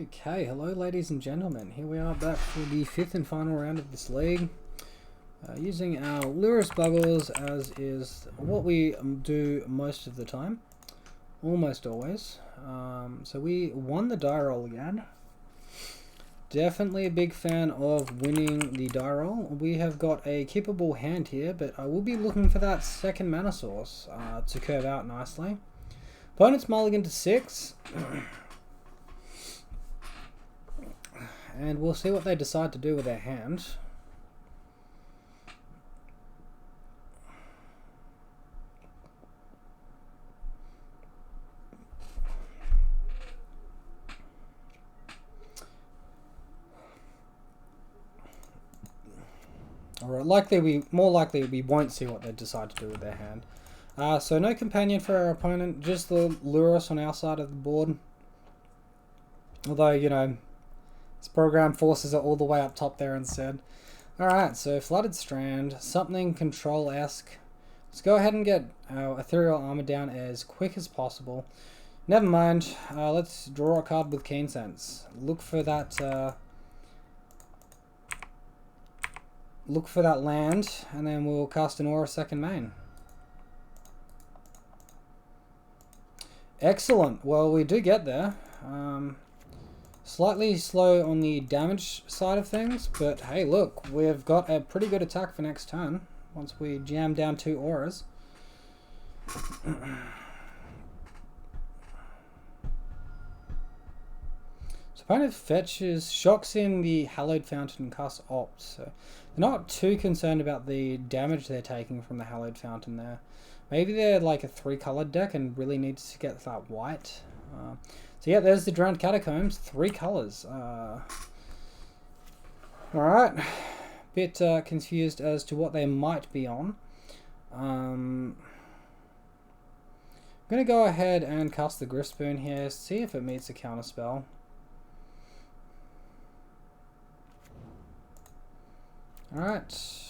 Okay, hello ladies and gentlemen. Here we are back for the fifth and final round of this league. Using our Lurrus Bogles, as is what we do most of the time. Almost always. So we won the die roll again. Definitely a big fan of winning the die roll. We have got a keepable hand here, but I will be looking for that second mana source to curve out nicely. Opponent's mulligan to 6. And we'll see what they decide to do with their hand. Alright, more likely we won't see what they decide to do with their hand. So no companion for our opponent, just the Lurrus on our side of the board. Although, you know, this program forces it all the way up top there instead. Alright, so Flooded Strand, something control-esque. Let's go ahead and get our Ethereal Armor down as quick as possible. Never mind, let's draw a card with Keen Sense. Look for that land, and then we'll cast an Aura second main. Excellent, well we do get there. Slightly slow on the damage side of things, but hey look, we've got a pretty good attack for next turn once we jam down 2 auras. So opponent fetches, shocks in the Hallowed Fountain and casts Opt, so they're not too concerned about the damage they're taking from the Hallowed Fountain there. Maybe they're like a 3-colored deck and really needs to get that white. So yeah, there's the Drowned Catacombs, 3 colors. Alright, bit confused as to what they might be on. I'm going to go ahead and cast the Griffspoon here, see if it meets a counterspell. Alright.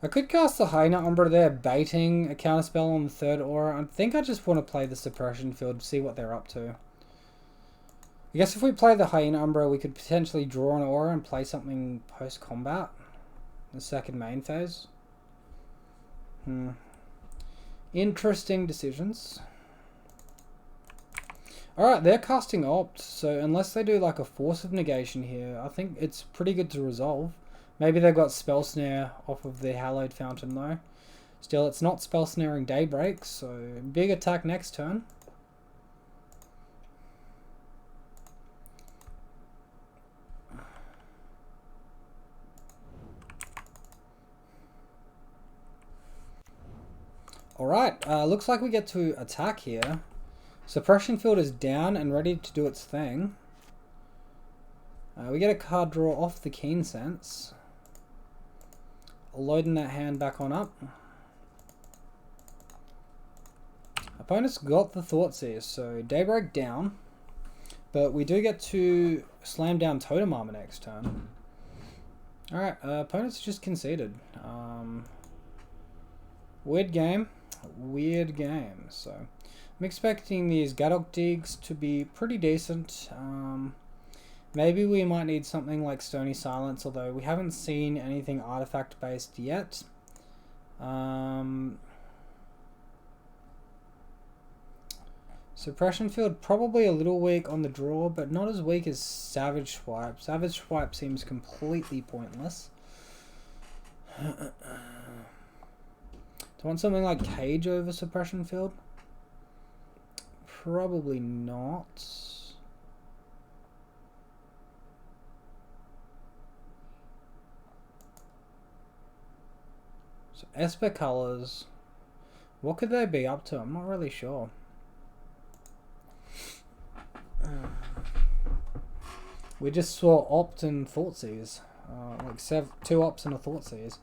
I could cast the Hyena Umbra there, baiting a counterspell on the 3rd aura. I think I just want to play the Suppression Field, see what they're up to. I guess if we play the Hyena Umbra, we could potentially draw an aura and play something post-combat. The second main phase. Interesting decisions. Alright, they're casting Opt, so unless they do like a Force of Negation here, I think it's pretty good to resolve. Maybe they've got Spell Snare off of the Hallowed Fountain though. Still, it's not Spell Snaring Daybreak, so big attack next turn. Alright, looks like we get to attack here. Suppression Field is down and ready to do its thing. We get a card draw off the Keen Sense. Loading that hand back on up. Opponent's got the Thoughtseize, so Daybreak down. But we do get to slam down Totem Armor next turn. Alright, opponent's just conceded. Weird game. Weird game. So I'm expecting these Gadok Digs to be pretty decent. Maybe we might need something like Stony Silence, although we haven't seen anything artifact based yet. Suppression Field probably a little weak on the draw, but not as weak as Savage Swipe. Savage Swipe seems completely pointless. Do I want something like Cage over Suppression Field? Probably not. So Espur colors, what could they be up to? I'm not really sure. We just saw Opt and Thoughtseize, like 2 Opts and a Thoughtseize.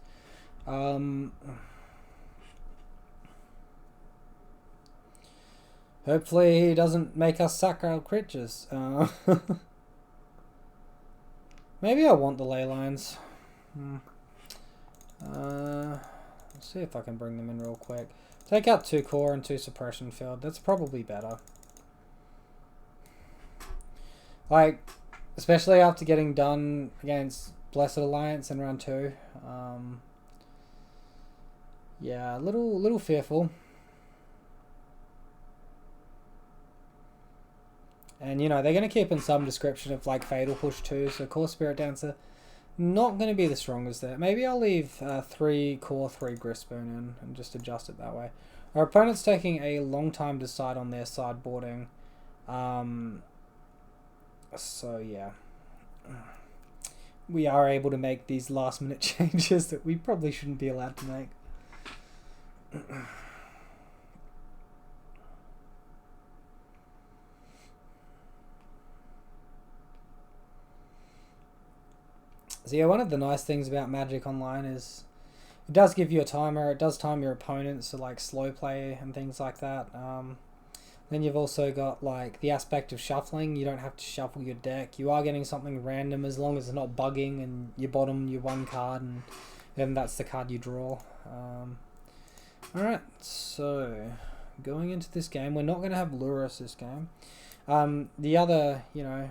Hopefully he doesn't make us sack our creatures. Maybe I want the ley lines. Let's see if I can bring them in real quick. Take out 2 core and 2 suppression field. That's probably better. Like, especially after getting done against Blessed Alliance in round 2. Yeah, a little fearful. And, you know, they're going to keep in some description of, like, Fatal Push too. So, Core Spirit Dancer, not going to be the strongest there. Maybe I'll leave 3 Core, 3 Grispoon in and just adjust it that way. Our opponent's taking a long time to decide on their sideboarding. So, yeah. We are able to make these last minute changes that we probably shouldn't be allowed to make. So yeah, one of the nice things about Magic Online is it does give you a timer. It does time your opponents, so like slow play and things like that. Then you've also got like the aspect of shuffling. You don't have to shuffle your deck. You are getting something random as long as it's not bugging and you bottom your 1 card and then that's the card you draw. Alright, so going into this game, we're not going to have Lurrus this game. The other, you know,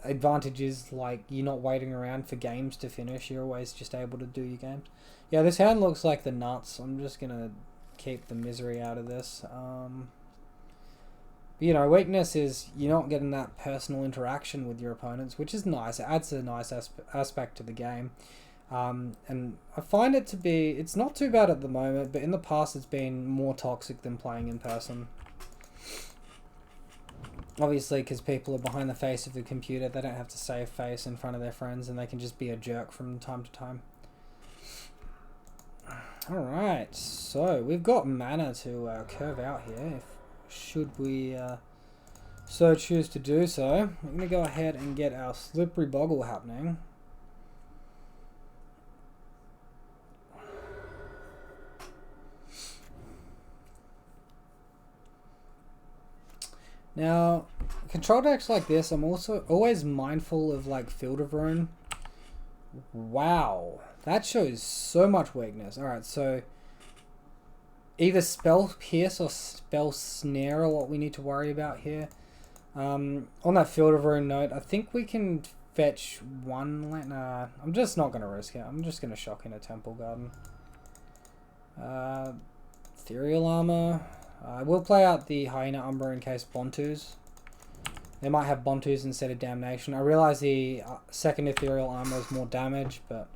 advantage is like you're not waiting around for games to finish. You're always just able to do your games. Yeah, this hand looks like the nuts. I'm just going to keep the misery out of this. But, you know, weakness is you're not getting that personal interaction with your opponents, which is nice. It adds a nice aspect to the game. And I find it to be, it's not too bad at the moment, but in the past it's been more toxic than playing in person. Obviously, because people are behind the face of the computer, they don't have to save face in front of their friends, and they can just be a jerk from time to time. Alright, so we've got mana to curve out here, should we so choose to do so. We're going to go ahead and get our Slippery Boggle happening. Now, control decks like this, I'm also always mindful of like Field of Ruin. Wow, that shows so much weakness. Alright, so either Spell Pierce or Spell Snare are what we need to worry about here. On that Field of Ruin note, I think we can fetch 1 land. Nah, I'm just not going to risk it. I'm just going to shock in a Temple Garden. Ethereal Armor. We'll play out the Hyena Umbra in case Bontus. They might have Bontus instead of Damnation. I realize the second Ethereal Armor is more damage, but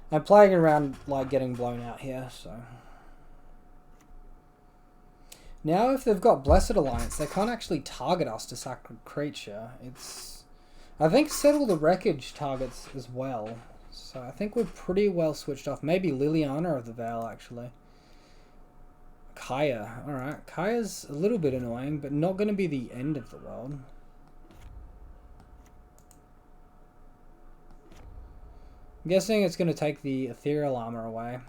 I'm playing around like getting blown out here, so. Now if they've got Blessed Alliance, they can't actually target us to Sacred Creature. It's, I think Settle the Wreckage targets as well. So I think we're pretty well switched off. Maybe Liliana of the Veil, actually. Kaya. Alright, Kaya's a little bit annoying, but not going to be the end of the world. I'm guessing it's going to take the Ethereal Armor away.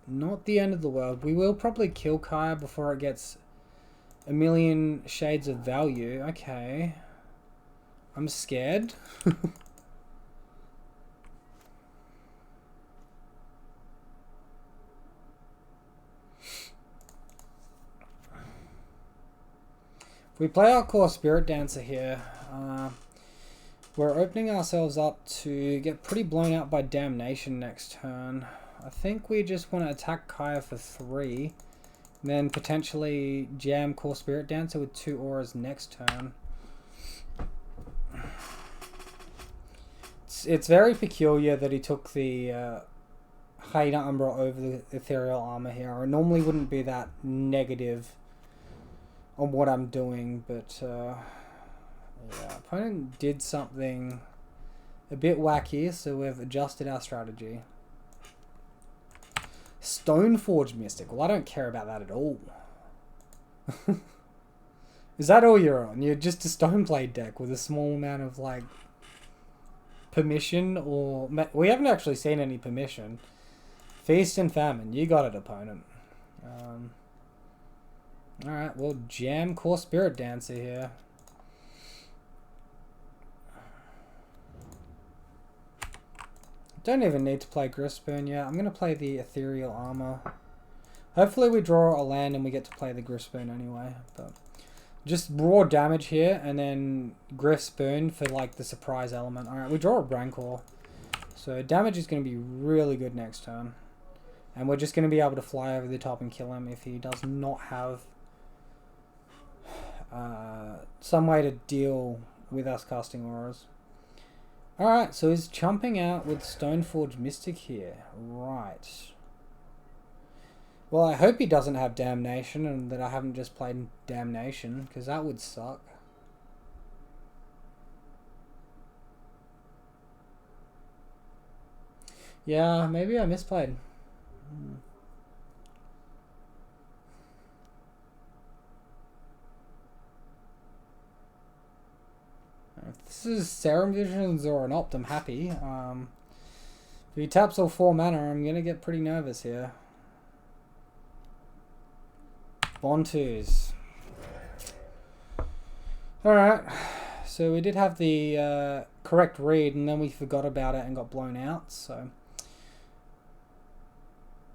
Not the end of the world. We will probably kill Kaya before it gets a million shades of value. Okay. I'm scared. If we play our core Spirit Dancer here, we're opening ourselves up to get pretty blown out by Damnation next turn. I think we just want to attack Kaya for 3, and then potentially jam core Spirit Dancer with 2 auras next turn. It's very peculiar that he took the Hyena Umbra over the Ethereal Armor here. I normally wouldn't be that negative on what I'm doing, but yeah, opponent did something a bit wacky, so we've adjusted our strategy. Stoneforge Mystic. Well, I don't care about that at all. Is that all you're on? You're just a Stoneblade deck with a small amount of, like, permission, or... We haven't actually seen any permission. Feast and Famine. You got it, opponent. Alright, we'll jam core Spirit Dancer here. Don't even need to play Grispoon yet. I'm going to play the Ethereal Armor. Hopefully we draw a land and we get to play the Grispoon anyway. But just raw damage here and then Grispoon for like the surprise element. Alright, we draw a Rancor. So damage is going to be really good next turn. And we're just going to be able to fly over the top and kill him if he does not have some way to deal with us casting auras. Alright, so he's chumping out with Stoneforge Mystic here. Right. Well, I hope he doesn't have Damnation and that I haven't just played Damnation, because that would suck. Yeah, maybe I misplayed. If this is Serum Visions or an Opt, I'm happy. If he taps all 4 mana, I'm going to get pretty nervous here. Bontus. Alright, so we did have the correct read and then we forgot about it and got blown out, so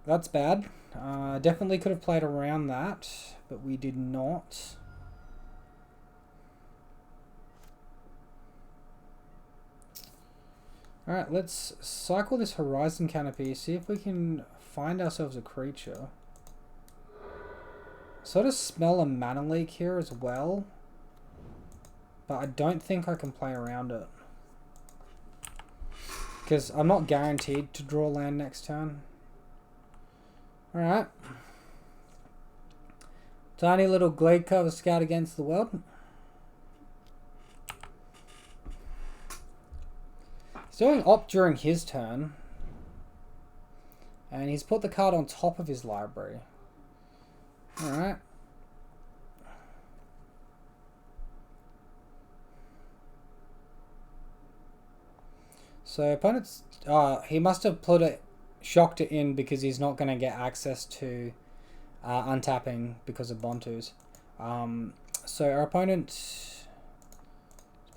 that's bad. Definitely could have played around that, but we did not. Alright, let's cycle this Horizon Canopy, see if we can find ourselves a creature. Sort of smell a mana leak here as well, but I don't think I can play around it. Because I'm not guaranteed to draw land next turn. Alright. Tiny little Glade Cover Scout against the world. He's doing Opt during his turn. And he's put the card on top of his library. Alright. So opponent's he must have shocked it in because he's not going to get access to untapping because of Bontus. So our opponent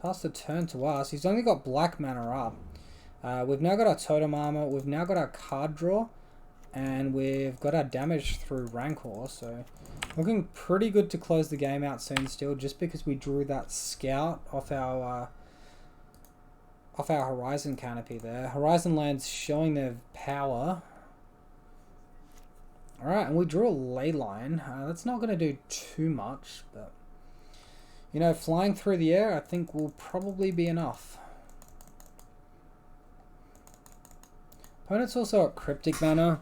passed the turn to us. He's only got black mana up. We've now got our Totem Armor. We've now got our card draw. And we've got our damage through Rancor. So looking pretty good to close the game out soon still. Just because we drew that Scout off our Horizon Canopy there. Horizon lands showing their power. Alright, and we drew a Leyline. That's not going to do too much, but you know, flying through the air I think will probably be enough. Opponent's also at Cryptic mana.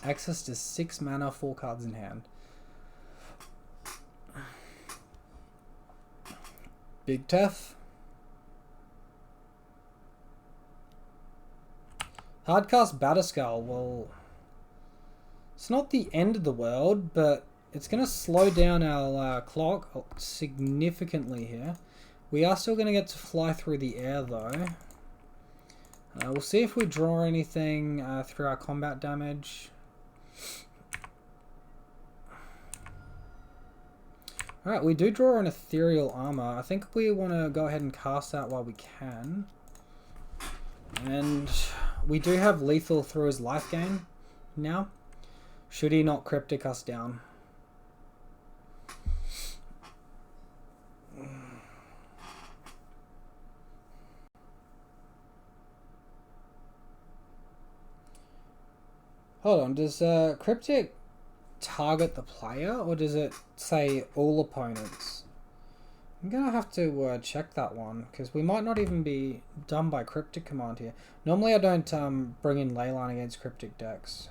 Access to 6 mana, 4 cards in hand. Big Tef. Hardcast Batterskull. Well, it's not the end of the world, but it's going to slow down our clock significantly here. We are still going to get to fly through the air though. We'll see if we draw anything through our combat damage. Alright, we do draw an Ethereal Armor. I think we want to go ahead and cast that while we can. And we do have lethal through his life gain now. Should he not Cryptic us down. Hold on, does Cryptic target the player or does it say all opponents? I'm gonna have to check that one because we might not even be done by Cryptic command here. Normally I don't bring in Leyline against Cryptic decks.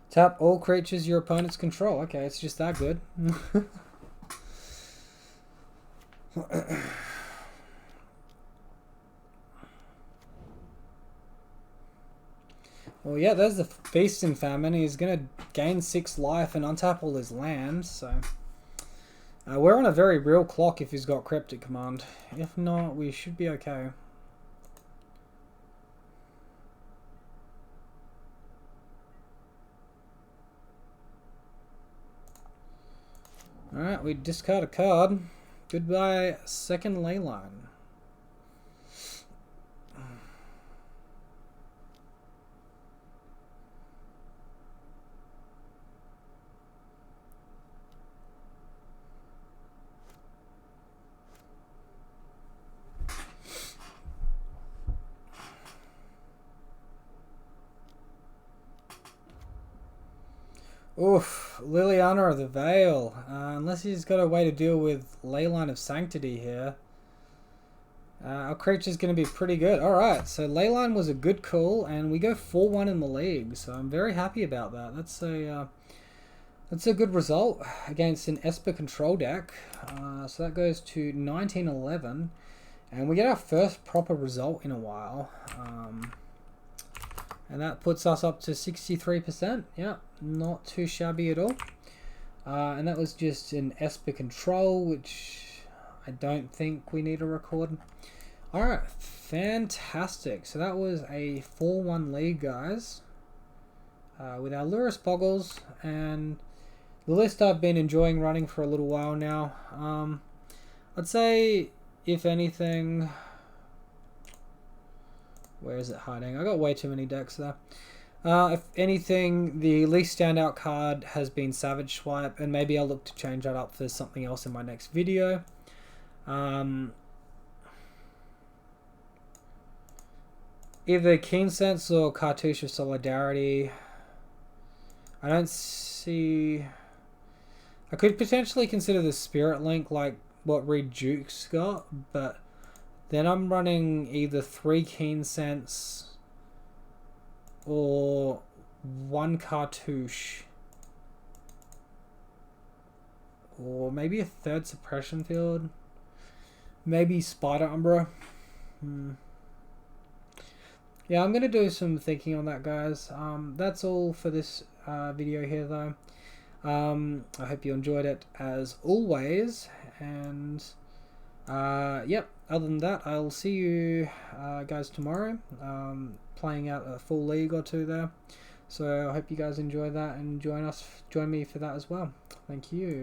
Tap all creatures your opponents control. Okay, it's just that good. Well, yeah, there's the Feast and Famine. He's going to gain 6 life and untap all his lands, so We're on a very real clock if he's got Cryptic Command. If not, we should be okay. Alright, we discard a card. Goodbye, second Leyline. Oof, Liliana of the Veil. Unless he's got a way to deal with Leyline of Sanctity here. Our creature's going to be pretty good. Alright, so Leyline was a good call, and we go 4-1 in the league, so I'm very happy about that. That's a good result against an Espur control deck. So that goes to 19-11, and we get our first proper result in a while. And that puts us up to 63%. Yeah, not too shabby at all. And that was just an Espur control, which I don't think we need to record. Alright, fantastic. So that was a 4-1 lead, guys. With our Lurrus Bogles, and the list I've been enjoying running for a little while now. I'd say, if anything... Where is it hiding? I got way too many decks there. If anything, the least standout card has been Savage Swipe, and maybe I'll look to change that up for something else in my next video. Either Keen Sense or Cartouche of Solidarity. I don't see... I could potentially consider the Spirit Link like what Reed Duke's got, but then I'm running either 3 Keen Sense or 1 Cartouche. Or maybe a 3rd Suppression Field. Maybe Spider Umbra. Yeah, I'm going to do some thinking on that, guys. That's all for this video here, though. I hope you enjoyed it as always. And, yep, other than that, I'll see you guys tomorrow. Playing out a full league or two there. So I hope you guys enjoy that and join me for that as well. Thank you.